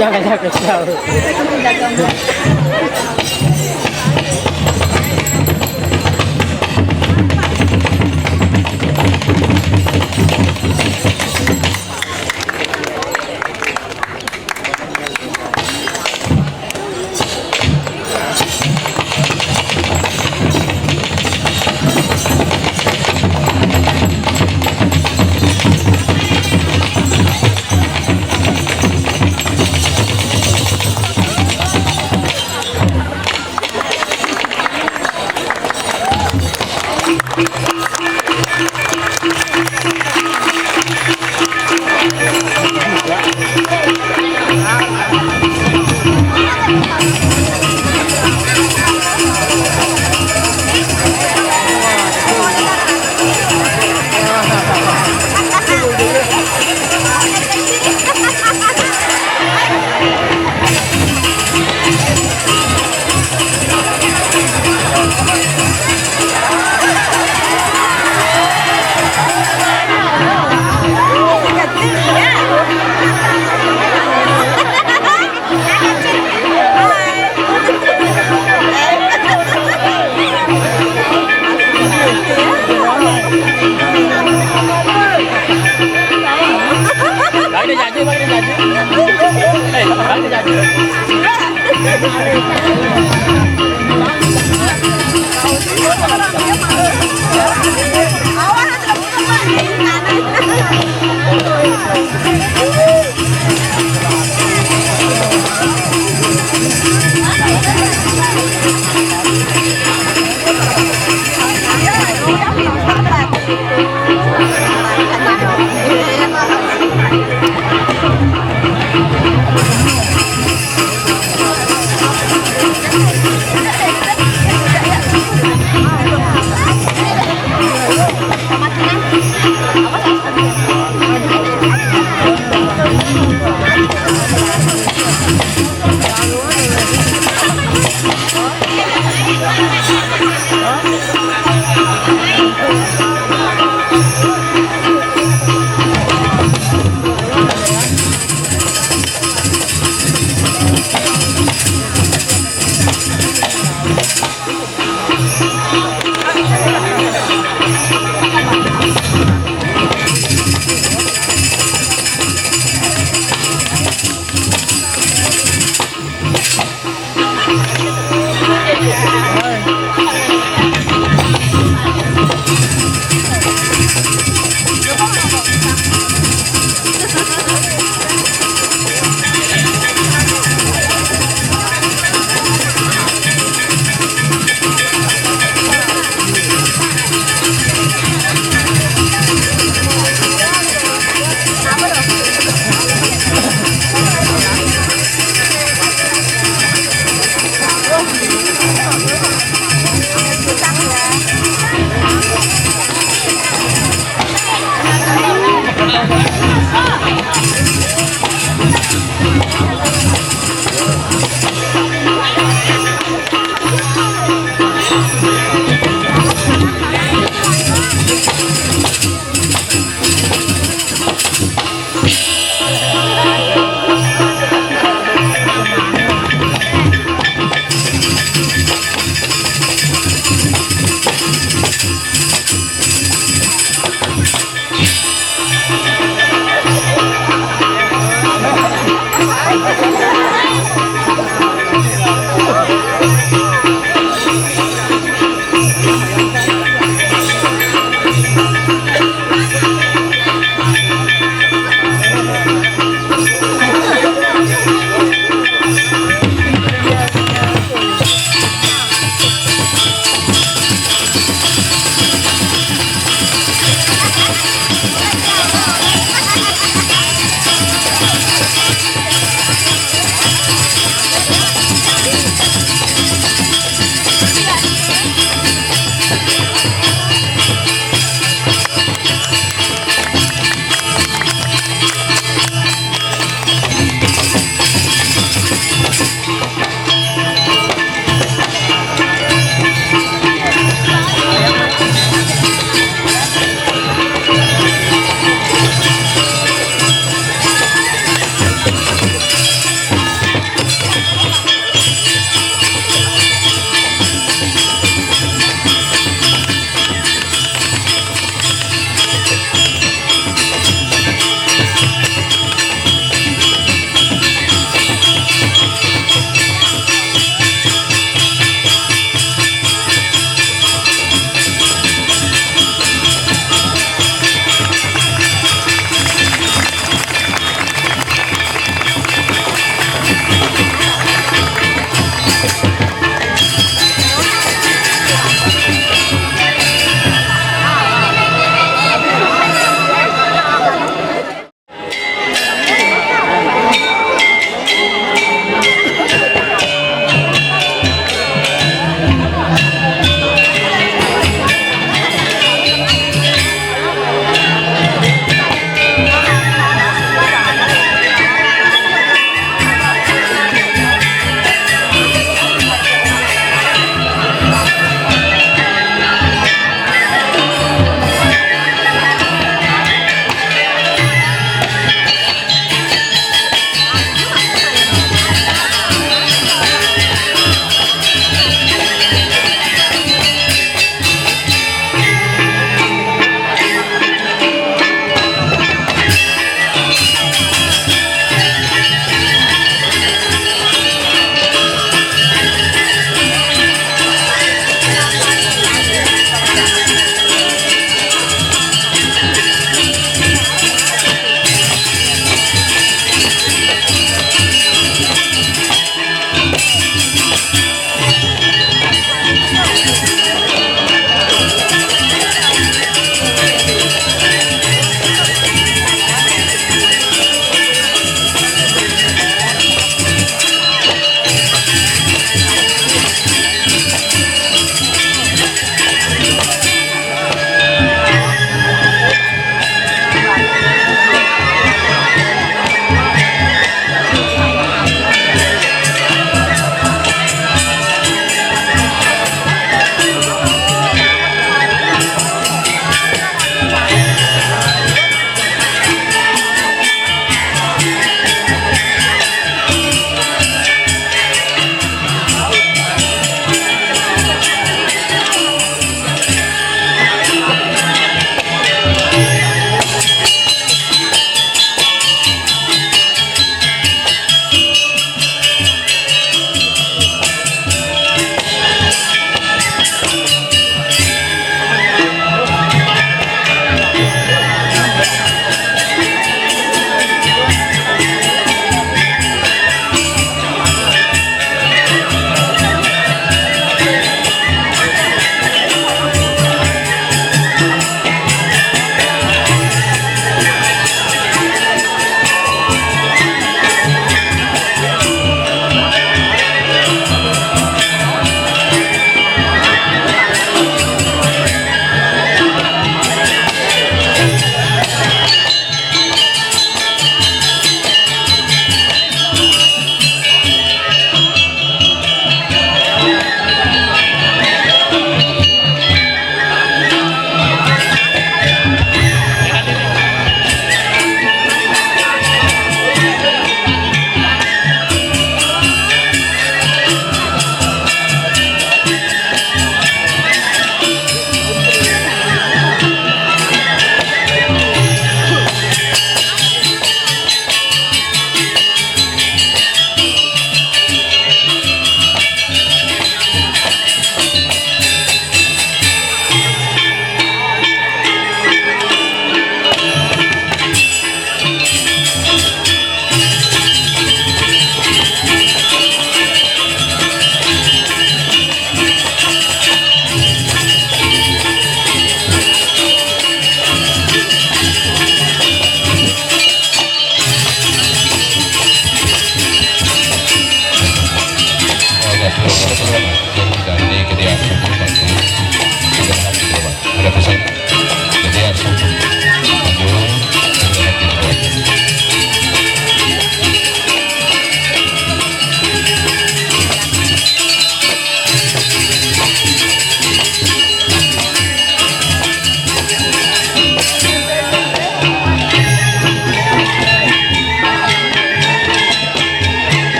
Jangan kesal.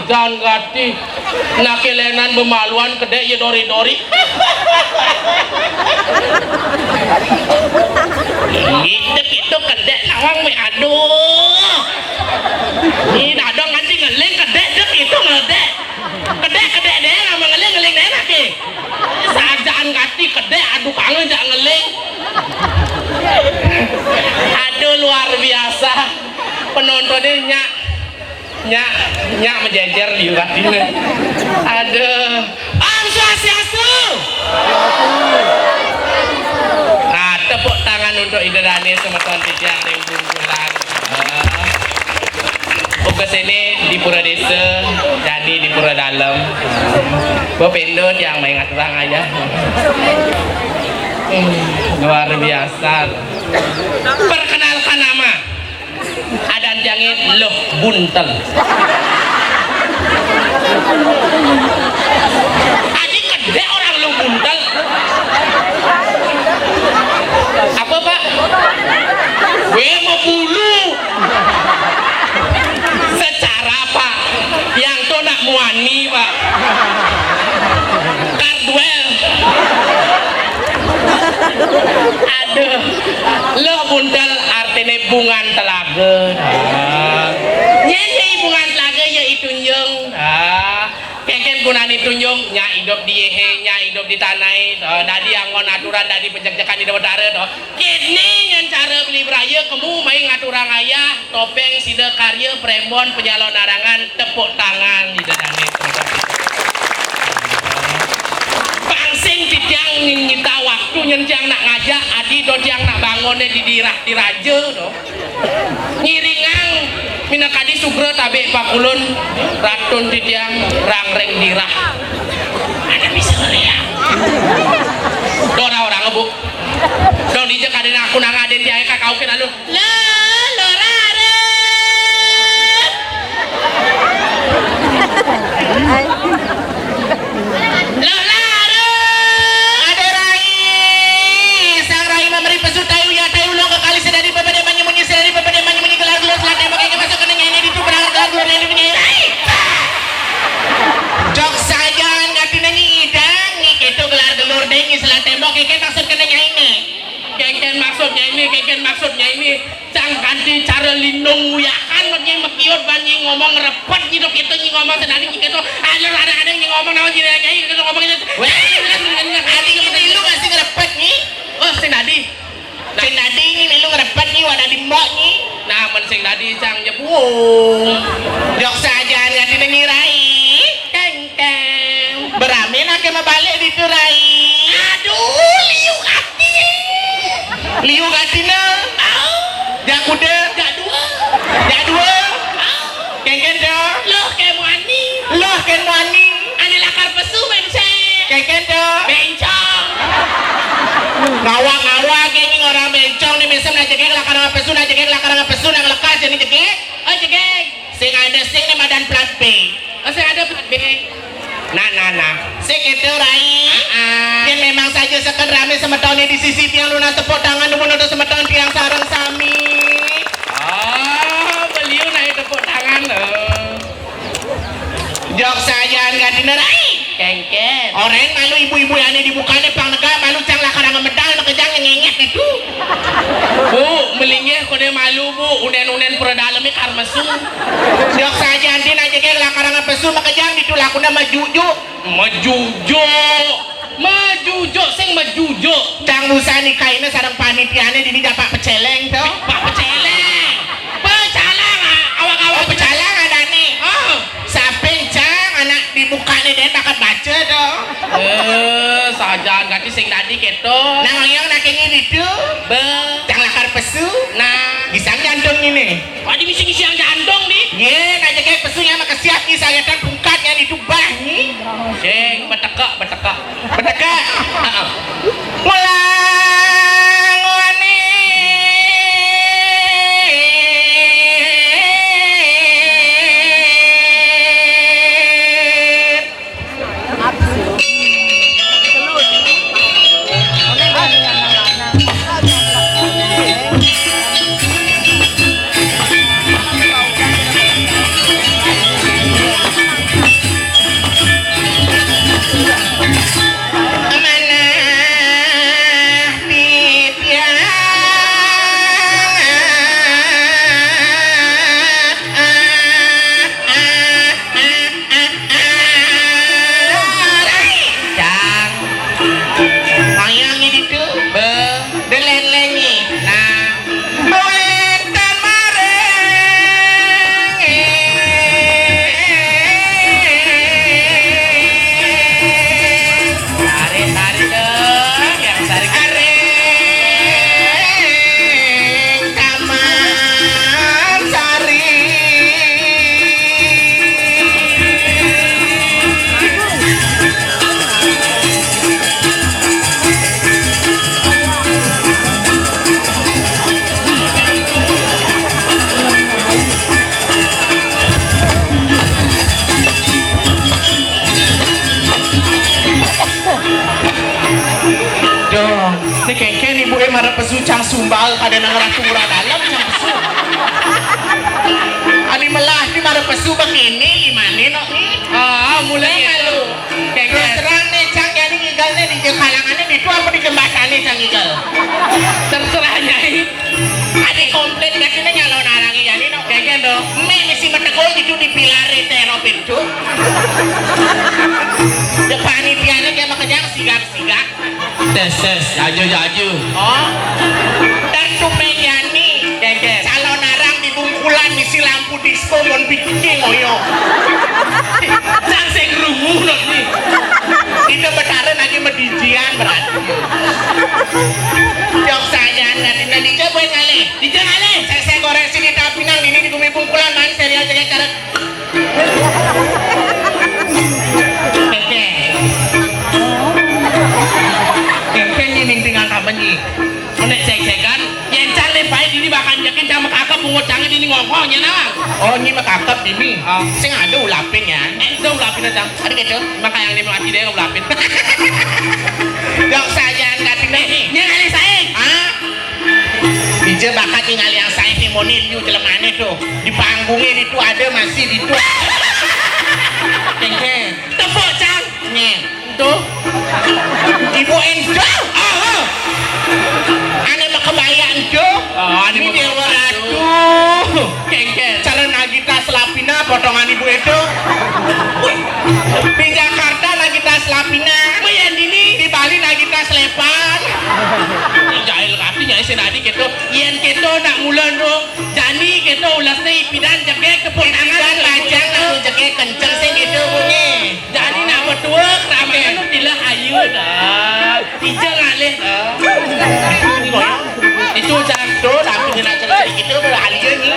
sajan gati nakelenan bemaluan kedek ya dori-dori ngidek itu kedek lawang me aduh ini dadong nanti ngeling kedek dek itu ngedek kedek deh nama ngeling deh lagi sajan gati kedek aduh kangen jak ngeling aduh luar biasa penontonnya nyak menjejer di hatinya aduh Om Swastiastu. Nah tepuk tangan untuk Idrani semeton titiang ring bungkulan kesini di pura desa jadi di pura dalam bopendot yang main ngaturang aja luar biasa. Perkenalkan nama Adan Jangit Loh Buntel. Adik gede orang Loh Buntel. Apa pak? Mau bulu. Secara pak, yang to nak muani pak. Cardwell. Aduh, Loh Buntel artinya bungan telaga. Nyanyi bungan telaga ya itu nyeng. Keken gunani tunjung nya hidup di yehe nya hidup di tanai dadi angon aturan dadi penjagjakan di dewatara to kini yang cara beli beraya kamu main ngaturang ayah topeng sida karya premon penyalon arangan tepuk tangan di dadane pangsing titiang nyita waktu nyencang nak ngajak adi do tiang nak bangunnya di dirah diraja do ngiringang minakadi sugro tabe pakulun ratun titiang rangreng dirah ada bisa ya dora orang ngebuk dong dijek aden aku nang aden tiang kakau kena lu maksudnya ini cang ganti cara lindung nguyakan maknya mekiot banyak ngomong repot gitu kita ngomong sedari kita ada yang ngomong nama jadi nyai kita ngomong itu hati kita lu ngasih repot nih oh senadi ini lu repot nih wadah di mbok nih nah men sing tadi cang nyebung jok saja ganti nengirai kengkeng beramin ake mabalik di turai aduh liu katina jakude jadua kengken do loh kemuani ane lakar pesu mense kengken do bencong ngawa geng orang bencong ni mesem na jegek lakar pesu nang lekas jadi jegek oh jegek sing ada sing ni madan plat B oh sing ada plat B nah sing itu rai yang memang saja sekan rame semeton di sisi tiang lunas tepuk tangan dulu untuk semeton tiang sarang sami beliau naik tepuk tangan jok saja nggak dinerai kengken orang malu ibu-ibu yang dibukanya pang negara malu cang lah karang medal kejang ngenget itu bu melingnya kode malu bu unen perdalamnya karmasu jok saja nanti aja kayak lah karang pesu makejang ditulak udah majuju sing majujo cang lusa nikahinnya sarang panitiannya dini dapat peceleng tuh pak peceleng awak-awak peceleng ada nih saping cang anak dibukanya dan bakat baca tuh saja ganti sing tadi keto nah yang nakingin itu cang lakar pesu nah disang jantung ini di misi yang jantung nih aja kayak pesunya maka siap nih saya dan bungkatnya di tubah nih sing beteka me mesti menego itu di pilare tero pintu depan piane kayak makanya sigak-sigak tes aju oh dan tumeyani calon arang di bungkulan misi lampu disco mon bikin ngoyo sang sing rungu nih itu betaran lagi medijian berarti jok saya nanti dicoba ngale saya koreksi di tapinang ini di bumi bungkulan man serial jaga karet keke ini tinggal kapan nih menek cek-cekan yang cale baik ini bahkan yakin sama kakak pungut jangan ini ngomongnya nah oh ini mah kakak ini sing ada ulapin ya itu ulapin aja ada gitu maka yang ini mengaji dia ulapin gak saja nggak tinggal nyali saya Bija bakat tinggal yang saya timonit itu jelemane tuh di panggungnya itu ada masih di tuh keke tepuk cang tuh ibu endo aneh mah kebayaan tuh ini dia aduh keke calon Nagita Slavina potongan ibu itu di Jakarta Nagita Slavina yang ini di Bali Nagita Slepan jahil artinya senadi gitu yen gitu nak mulan dong jani gitu ulasnya ipidan jage kepunangan lajang nak jage kenceng sih gitu bunyi jani nak berdua ramen tilah ayu dah tijang alih itu jangdo tapi nak cari gitu beralih ni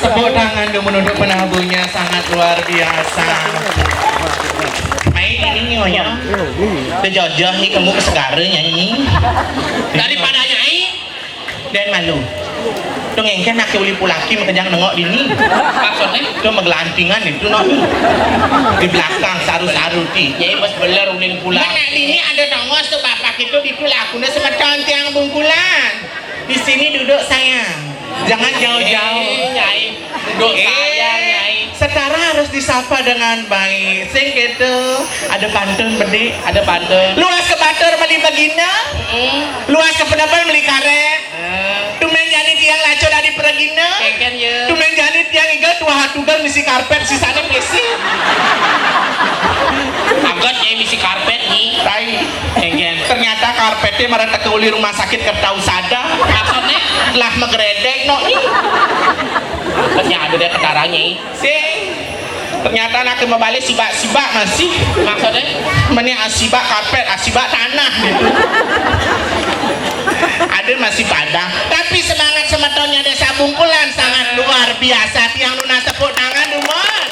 tepuk tangan untuk penabuhnya sangat luar biasa. Main ini nyonya, terjojah nih kamu kesegaran nyanyi daripada nyanyi dan malu. Tuh ngengken nak uli pulaki makajang nengok dini. Maksudnya tuh meglantingan itu no di belakang saru-saru ti. Jadi pas beler ulin pulang. Mana dini ada nongos tuh bapak itu di pulakuna semacam tiang bungkulan. Di sini duduk sayang. Jangan jauh-jauh, Nyai. Duduk sayang, Nyai. Setara harus disapa dengan baik. Sing gitu. Ada pantun bedi, ada pantun. Luas ke batur beli bagina. Luas ke pendapat beli karet. Tumen janit yang laco dari peragina. Keken ya. Tumen janit yang iga tua hatugan misi karpet sisanya misi. Agak Nyai misi karpet nih. Tai. Keken. Ternyata karpetnya marah keuli rumah sakit kertau sada. Maksudnya telah megredek no nih. Ternyata ada ketaranya. Sing. Ternyata nak kembali sibak-sibak masih. Maksudnya mana asibak karpet, asibak tanah gitu. Ada masih padang. Tapi semangat semetonnya desa bungkulan sangat luar biasa. Tiang Luna tepuk tangan Dumon.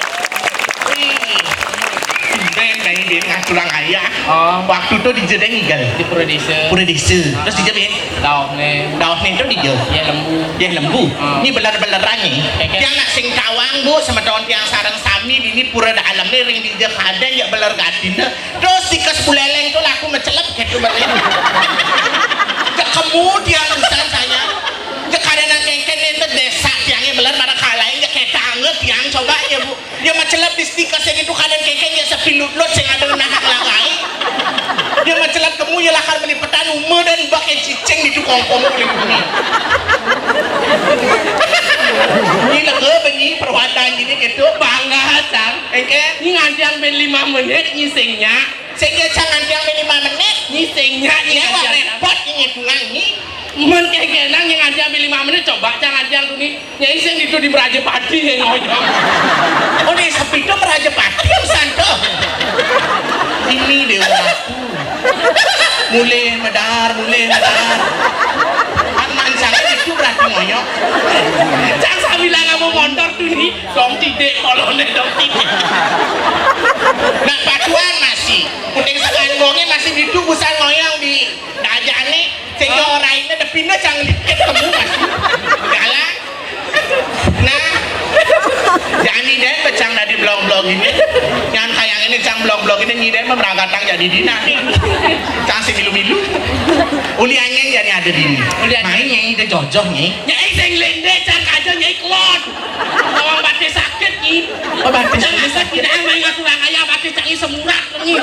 Ben ngatulang ayah. Oh. Waktu itu di jedeng igal. Di pura desa. Pura desa. Terus di jebin. Daun nih. Daun itu di je. Ya lembu. Ya lembu. Ini belar-belaran nih. Oke. Tiang nak sing kawang bu sama daun tiang sarang sami ini pura dalam nih ring di je kadang ya belar gadin. Terus di kes buleleng itu laku mencelep gitu berarti. Kemudian urusan saya. Kadang kengken itu desa tiangnya belar pada kalain ya kayak tanget tiang coba ya bu. Ya mencelep di stikas yang itu kadang kengken ya sepilut-lut sing ada nahak langai. Dia mencelat kamu ya lakar melipetan umur dan pakai cicing di tukang-kong oleh bumi. Ini lega benyi perwataan gini gitu Bangga cang. engke Ini nganjang ben 5 menit nyisingnya. sehingga jangan yang 5 menit Nyisingnya ini nyewa nganjang. repot ini bungang ini Men kegenang yang nganjang ben 5 menit coba cang nganjang tuh nih. Nyai sing itu di Beraja Padi yang ngoyong. oh di sepi itu Raja Pati yang santo ini dewa mulai medar Arman sangat itu berarti ngoyok Cang sambil kamu motor tuh nih. Dong tidak kolonel dong tidak. nah paduan masih kuning sekan bonge masih di busan ngoyong di dajane sehingga orang ini depina jangan liket kamu masih galah nah jangan iden becang dari blog-blog ini yang kayak ini cang blog-blog ini nyiden memerangkatang jadi dina cang si milu-milu uli angin jadi ada dini main yang itu jojoh nih Nyai sing lende cang aja nyai klon. Orang batin sakit nih. oh batis Cang sakit ang main ngaturang ayah batin cang semurat nih.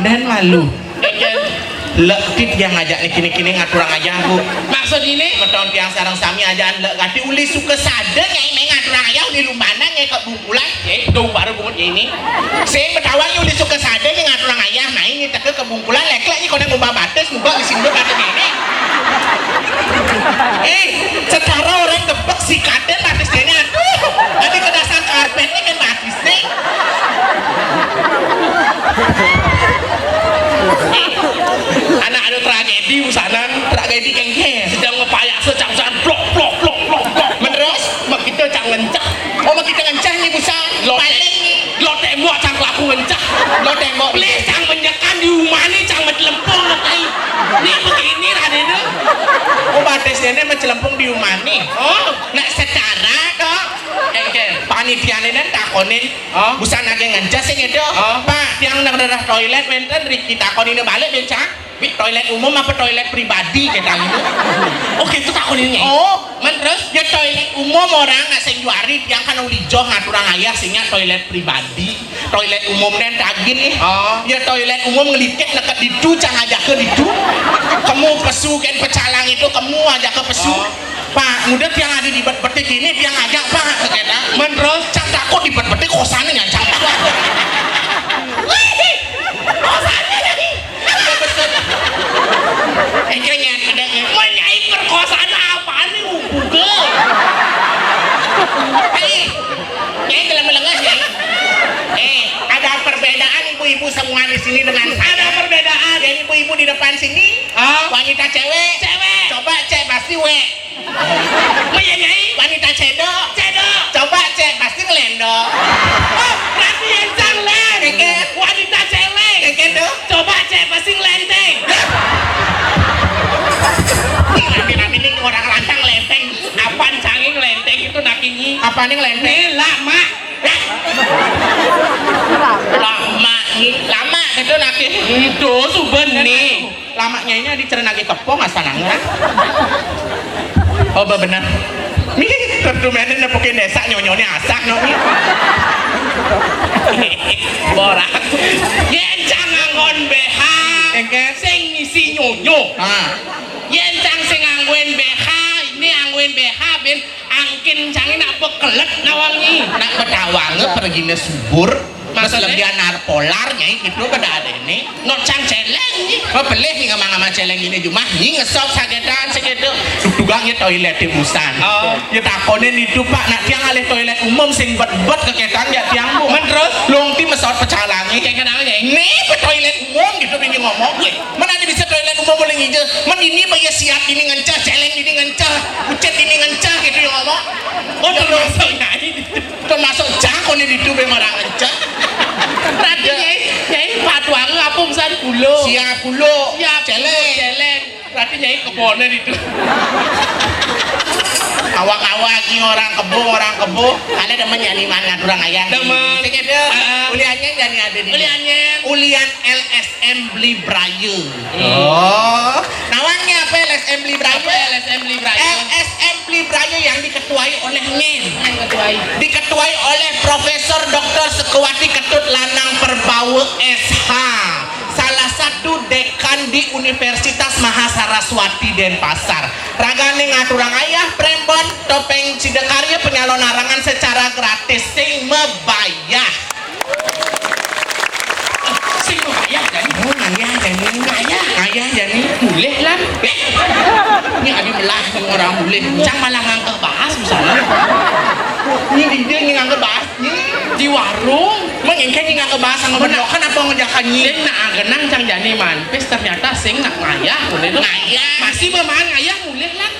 dan malu lekit yang ngajak nih kini-kini ngaturang aja aku Maksud ini tahun tiang sarang sami aja lek gati uli suka sade nyai main ngaturang aja uli lumbana nyai ke bungkulan dong baru kumut ini. saya betawang uli suka sade nyai ngaturang ayah main ini teke ke bungkulan lek-lek ini kau ngubah batas ngubah isi ngubah batas ini secara orang tebak si kaden batas ini aduh nanti kedasan karpetnya kan batas nih Anak ada tragedi usanan. tragedi kengkeng Sedang ngepayak secang usahan blok blok blok blok blok. menerus Mak kita cang ngencah. oh mau kita ngencah nih busan paling nih Lo tembok cang pelaku ngencah. lo tembok Beli cang menyekan di rumah nih cang mencelempung lo kai. Nih begini Raden. oh batas ini mencelempung di rumah nih Oh, nah secara dok panitia ini takonin busan lagi ngencas sih gitu pak yang daerah toilet menten Riki takonin balik bencang toilet umum apa toilet pribadi kita ini oke itu takuninnya. oh terus ya toilet umum orang nggak sing juari yang kan ulijo ngaturang ayah sehingga toilet pribadi toilet umum dan tagin nih ya toilet umum ngeliket deket ditu jangan aja ke ditu kamu pesu kan pecalang itu kamu aja ke pesu pak mudah tiang ada di betik ini tiang ajak pak sekena Terus cang takut di betik kosannya nyancang kayaknya ada menyai perkosaan apaan nih Google. Nyai dalam melengah nyai. Ada perbedaan ibu-ibu semua di sini dengan Ada perbedaan. yang ibu-ibu di depan sini wanita cewek coba cek pasti Menyai wanita cedok coba cek pasti ngelendok Oh, berarti yang cang len. Wanita celeng. dok Coba cek pasti ngelenteng. nanti ini orang lantang lempeng Apaan canging ngelenteng itu nakingi. apa nih ngelempeng Ini lama. lama itu naki Itu suben nih. lamanya ini dicerenagi kepong asanangnya oh benar nih terdumenin nepukin desa nyonyonya asak noni Borak. Yen cang nganggon BH. Sing ngisi nyonyo. Yen cang sing nganggoin BH, ini nganggoin BH ben angkin cangin nak bekelet nawangi. nak bedawange pergi subur Maksudnya? Mas lebihan polarnya gitu kada ada ini Not cang celeng nih. oh pelih nih ngama-ngama celeng ini cuma ini ngesok sagetan segitu dudugangnya toilet di busan ya takonin itu pak nak tiang alih toilet umum sing bet-bet keketan ya tiang bu Terus longti mesot pecalangi kayak kenapa ya? nih pe toilet umum gitu ini ngomong mana ada bisa toilet umum boleh ngijel men ini bayar siap ini ngencah celeng ini ngencah ucet ini ngencah gitu yang ngomong Oh termasuk nyai. termasuk jangkau nih di tubuh orang ngencah Berarti nyai patuang puluh. Siap puluh. Siap Celeng. celeng. Berarti nyai kebonan itu. Awak-awak ini orang kebo. Kalian demen nyanyi mana kurang ayah? Demen. Sekedar. Uliannya nyanyi ada di. Ulian LSM Beli Brayu. Oh. Nawangnya apa LSM Beli Brayu? LSM Beli Brayu yang diketuai oleh Ngen. Diketuai oleh Profesor Dr. Sekewati Ketut Lanang Perbawe SH. Salah satu dekan di Universitas Mahasaraswati Denpasar. Ragane ngaturang ayah Prembon topeng Cidekarya penyalon larangan secara gratis sing mebayah. Sing mebayah jadi. Oh ayah jadi Boleh lah. ini adi melah nih orang boleh. Cang malah ngangkat bahas misalnya. Ini dia ngangkat bahas Di warung. mengingkan ngangkat bahas sama bener kan apa ngejakan Sing nak agenang cang jani manpes ternyata sing nak ngayah boleh dong. Ngayah. Masih bermain ngayah boleh lah.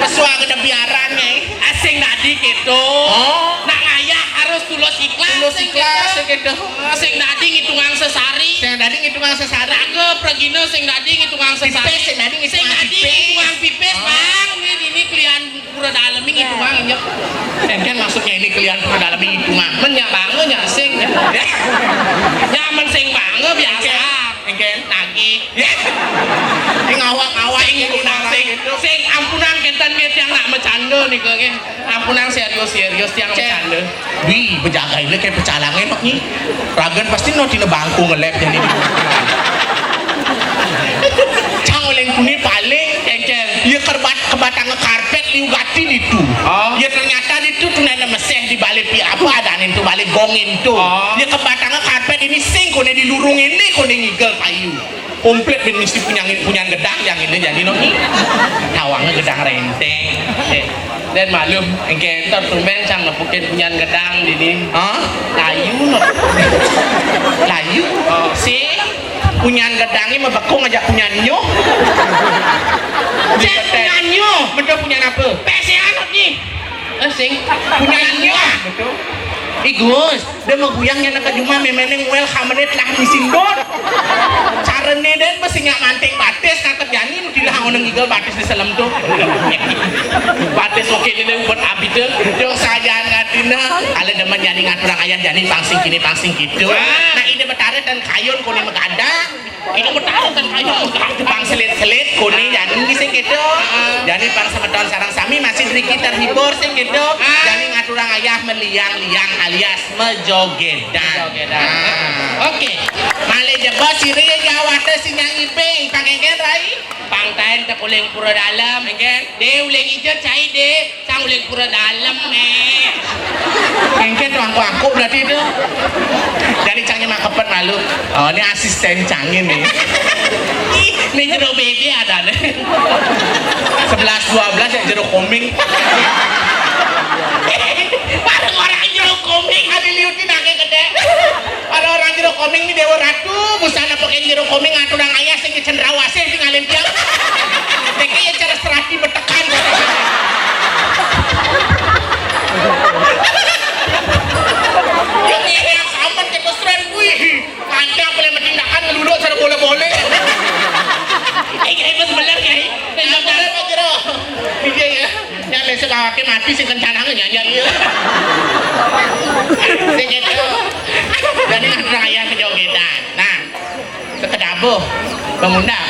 Pesua kena biaran nih. Asing nadi gitu. Oh. Nak ngayah harus tulus ikhlas. Tulus ikhlas gitu. Sing nadi ngitungan sesari. Yang tadi ngitungan sesara. Ke pergino sing nadi ngitungan sesari. Pipes, sing nadi ngitungan pipes. ngitungan pipes bang. Ini kalian pura dalam ngitungan nyep. Kan maksudnya ini kalian pernah dalam hitungan. Menyak banget ya sing. Nyaman sing banget biasa. Engken Lagi. Ini ngawak-ngawak ini Sing ampunan kentan met yang nak bercanda nih ke ampunan serius yang bercanda. Wih, berjaga ini kayak pecalangin mak nih. Ragan pasti no di bangku ngelep jadi. Cang oleh kuni paling Engkel. ya kebatang karpet liugati itu. Oh. Ya ternyata itu tuh nana meseh di balik pi apa dan itu balik gongin tuh. Oh. Ya kebatang karpet ini sing kone dilurung ini kone ngigel payu. Komplit ben mesti punya gedang yang ini jadi noni. Tawangnya gedang renteng. Dan malum engkel tumben cang nepukin punya gedang di Hah? layu no. Layu? Oh. Si punya gedangnya mebekung ngajak punya nyo. Cek punya nyo. Betul punya apa? Pese anak nih. Sing Punya nyo. Betul. Igus, dia mau guyangnya nak cuma memeneng well kamenet lah di sindor. Carane dan mesti nyak manting batis kakek janin tidak ngomong ngigel batis di selam tuh. Batis oke ini buat abi tuh. Jong saya ngatina, kalau demen nyanyi ngaturang ayah janin pangsing kini pangsing gitu. Nah ini betaret dan kayun kuni megada. Ini betaret dan kayun pang selit kuni janin bisa gitu. Janin pang semeton sarang sami masih sedikit terhibur sih gitu. Janin ngaturang ayah meliang-liang alias mejogedan. Oke. Male jebot siri Jawa teh si nyanyi ping pangengken rai. Pangtain tak uleng pura dalam. De uleng ijo cai de, sang uleng pura dalam nih. Kengken tuh angku berarti itu. Dari cangin makepet malu. Oh ini asisten cangin nih. Nih jeruk baby ada nih. 11-12 ya jeruk koming. Bareng orang jeruk koming. Ada liutin ake gede. Ada orang jeruk koming ini dewa ratu. Busana pakai jeruk koming ngaturang ayah sing cendrawasih tinggalin tiang. Teki ya cara serati bertekan. Yang ini yang sama kita seren wih. Panjang boleh mentindakan ngeluluk cara boleh-boleh. Bos bener ya. Yang boleh Pak Jero. Iya ya. Yang lesuk awake mati sing kencanangan ya iya. Sing gitu. Jadi ngaturang ayah kejogedan. Nah, sekedabuh pengundang.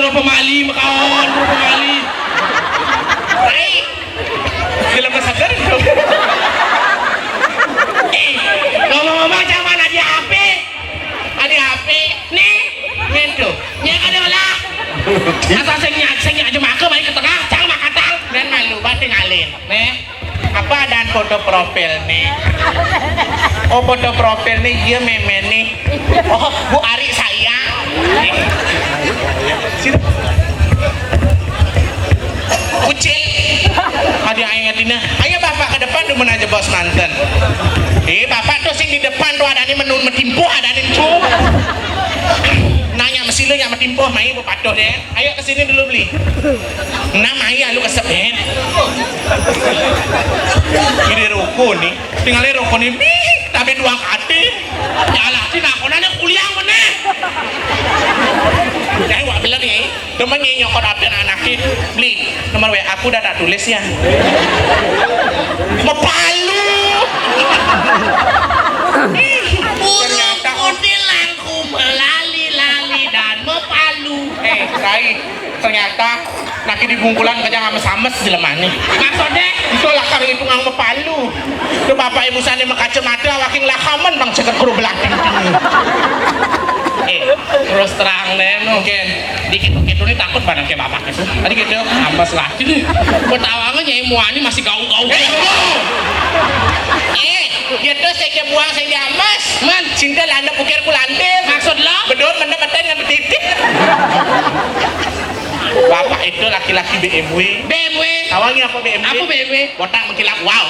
Nuro pemali makaon, nuro pemali. Baik. Film kesegar dong. Ngomong-ngomong zaman ada HP. Ada HP. Nih, Gitu. yang ada lah. Asal saya aja makan main ke tengah, jangan makan tang. Dan malu banget ngalin. Nih. Apa dan foto profil nih? Oh foto profil nih dia meme nih. Oh Bu Ari saya. Sini. Kucil. Ada ingatina. Ayo bapak ke depan dulu aja bos nonton. Bapak tuh sing di depan tuh ada nih menun metimpuh ada nih tuh. Nanya mesti lu yang metimpuh mai bu patuh deh. Ayo kesini dulu beli. Nah mai lu kesepet. Ini ruko nih. Tinggalnya ruko nih. Tapi dua kati. Yalah, sih nakonannya kuliah mana? Jadi wak bilang nih, temen nyokot apa anaknya beli nomor WA aku udah tak tulis ya. Mepalu. Burung kuntilangku melali-lali dan mepalu. Kai, ternyata laki di bungkulan kerja ames-ames di lemani. Maksudnya? Itulah kami itu ngang mepalu. Itu bapak ibu sana mengkacamata waking lakaman bang cekak kru belakang. Terus terang deh mungkin dikit-dikit ini takut barang kayak bapak itu. Tadi gitu, amas lagi nih. Ketawangan nyai muani masih gaul-gaul. Dia tuh saya buang saya diamas. Man, cinta landa pukir kulantir. Maksud lo? Bedol mendapatkan yang betitik. Bapak itu laki-laki BMW. BMW. Tawangi apa BMW? Apa BMW? Botak mengkilap wow.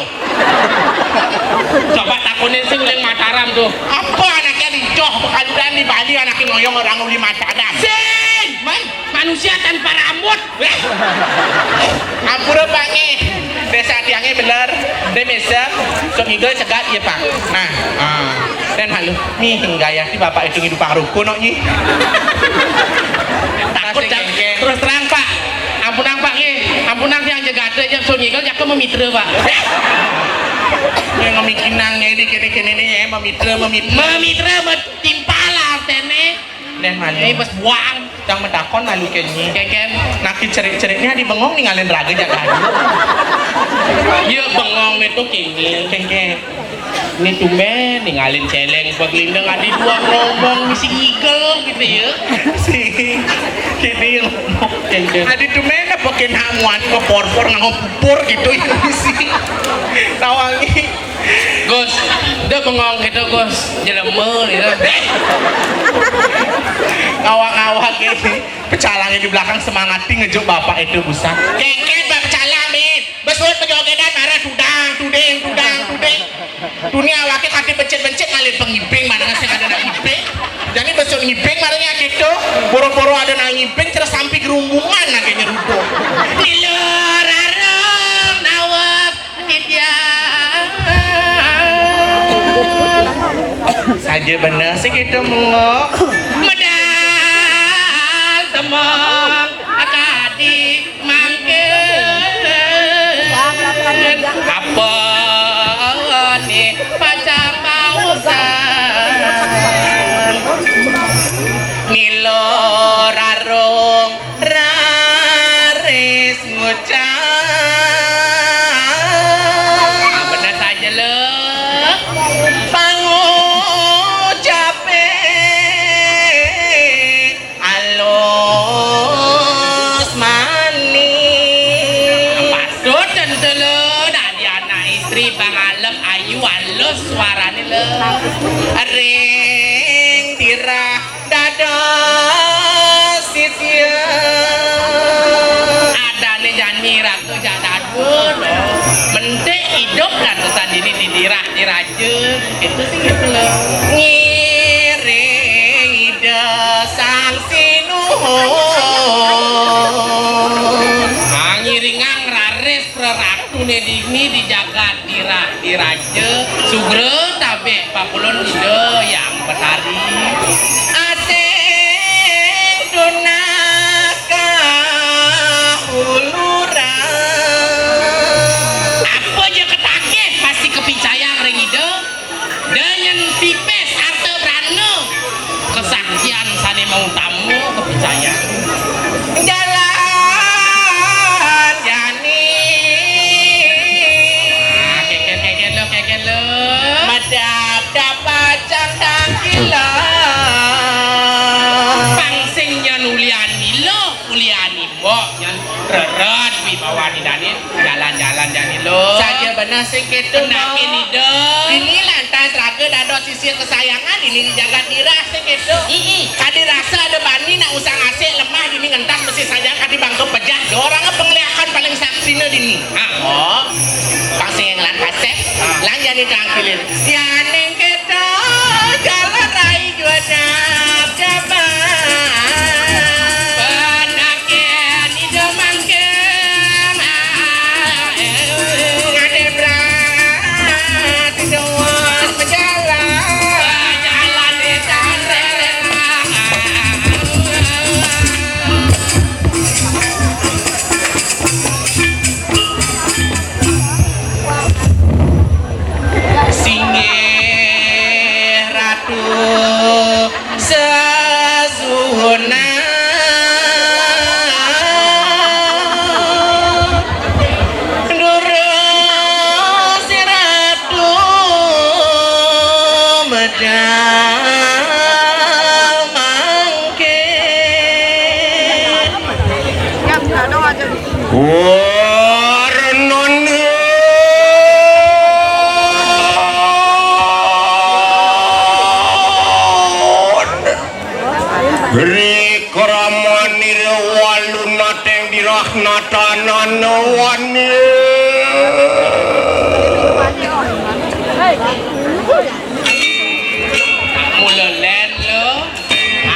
Coba takunin sih ulang Mataram tuh. Apa anaknya dijoh pekaduran di Bali anaknya ngoyong orang uli Mataram. Sing! Man, manusia tanpa rambut. Ampura pange. Desa tiangnya bener. Dia mesem. Sok ngigel cegat ya pak. Nah, dan halu. Nih gaya si bapak itu hidup ruko no nyi. Takut terus terang pak. Ampunang pak ampunang yang jaga ada yang so ngigel jak memitra pak. Yang ngemikinangnya ini kini-kini ini ya memitra timpala tene. Dan malu. Ini pas buang. Yang mentakon malu kenyi. Keken. Nakit cerit-ceritnya di bengong ninggalin raga jaga. Iya bengong itu kini. Kengke. Ini tumben ninggalin celeng paglindang adi dua ngomong misi ngigel gitu ya. Si kini yang ngomong. Adi tuh mana pakai hamuan ke por-por ngopur gitu ini sih. Tawangi. Gus, dia bengong gitu Gus. Jelemel gitu. Awak-awak gini. Pecalangnya di belakang semangatin ngejuk bapak itu busak. Keket bak pecalang min. Besut penjogedan marah tudang. Dunia awaknya kaki bencet-bencet ngalir pengibing mana ngasih ada nak ngibing. Jadi besut ngibing marahnya gitu. Boro-boro ada nak ngibing terus sampai gerumbungan akhirnya rudok. Nilor arong nawak nidya. Saja bener sih gitu mengok. Medal temong akadi mangkeun. Apa nih pacar mausan. Nilor arong raris ngucap. Benar saja loh. Pangucape alus manis. Patut tentu loh. Dari anak istri pangalem ayu halus suaranya loh. Ring tirah dados sisian. Ada nih janji ratu jadadun loh. Mentik hidup kan saat ini dirajun. Itu sih gitu loh. Ngiring ide sang sinuhun. Ngiringang raris preratu nih di jagat diraja sugre tabe pakulon ide yang betari. Asing dunaka uluran. Apa aja ketake pasti kepicayang ring ide. Dan yang pipes arte brano. kesaktian sane mau tamu kepercayaan jalan jani keken lo madap dapat candang gila pangsingnya nuliani lo uliani mbok yang reret wibawani dani jalan-jalan jani lo saja benar sing ketu kena ini dong ini lantas raga dado sisir kesayangan ini jaga dirah sing ketu kadi rasa ada bani nak usah ngasih lemah ini ngentas mesti saja kadi bangso pejah orangnya penglihakan paling saksina dini oh pangsing yang lan kasep lan jani tangkilin ya neng ketu jalan rai juana mulelen lo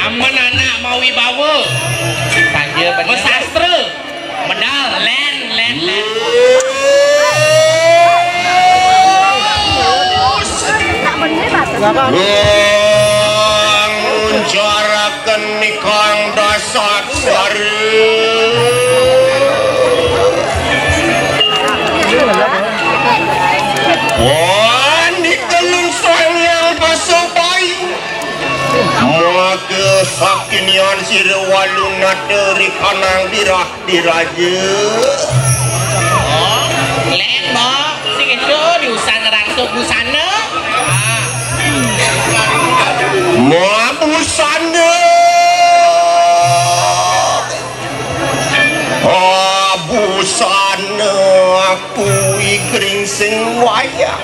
aman anak mau wibawa saja benar sastra medal len nguncarakan nikang dasar sari wani kelun sayang pasang bayi maka sakinian sirwaluna dari kanang dirah diraja len bo sing itu diusan rangso busana ma busana busana aku ikring sing wayang